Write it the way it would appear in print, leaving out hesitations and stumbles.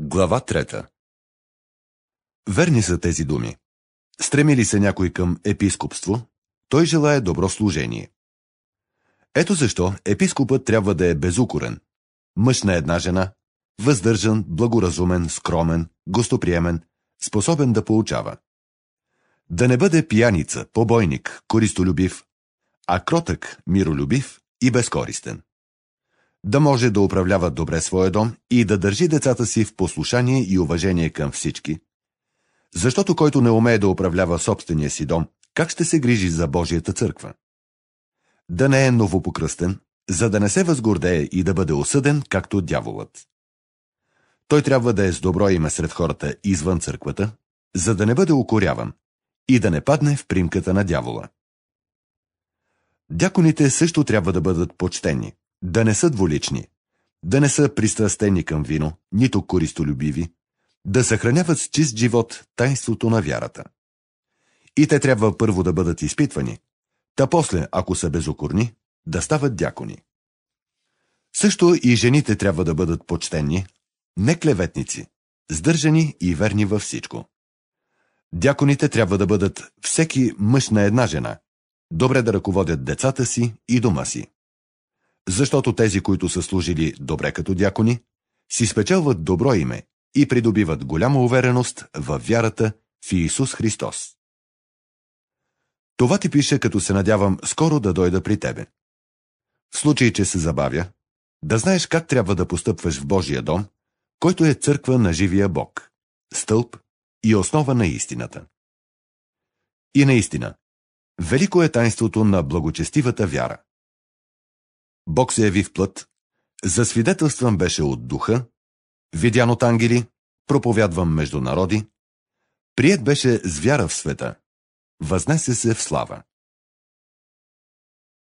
Глава 3. Верни са тези думи. Стреми ли се някой към епископство, той желае добро служение. Ето защо епископът трябва да е безукорен, мъж на една жена, въздържан, благоразумен, скромен, гостоприемен, способен да поучава. Да не бъде пияница, побойник, користолюбив, а кротък, миролюбив и безкористен. Да може да управлява добре своя дом и да държи децата си в послушание и уважение към всички. Защото който не умее да управлява собствения си дом, как ще се грижи за Божията църква? Да не е новопокръстен, за да не се възгордее и да бъде осъден, както дяволът. Той трябва да е с добро име сред хората извън църквата, за да не бъде укоряван и да не падне в примката на дявола. Дяконите също трябва да бъдат почтени, да не са двулични, да не са пристрастени към вино, нито користолюбиви, да съхраняват с чист живот тайнството на вярата. И те трябва първо да бъдат изпитвани, та после, ако са безукорни, да стават дякони. Също и жените трябва да бъдат почтени, не клеветници, сдържани и верни във всичко. Дяконите трябва да бъдат всеки мъж на една жена, добре да ръководят децата си и дома си. Защото тези, които са служили добре като дякони, си спечелват добро име и придобиват голяма увереност във вярата в Иисус Христос. Това ти пише, като се надявам скоро да дойда при тебе. В случай, че се забавя, да знаеш как трябва да постъпваш в Божия дом, който е църква на живия Бог, стълб и основа на истината. И наистина, велико е тайнството на благочестивата вяра. Бог се яви в плът, засвидетелстван беше от духа, видян от ангели, проповядван между народи, приет беше с вяра в света, възнесе се в слава.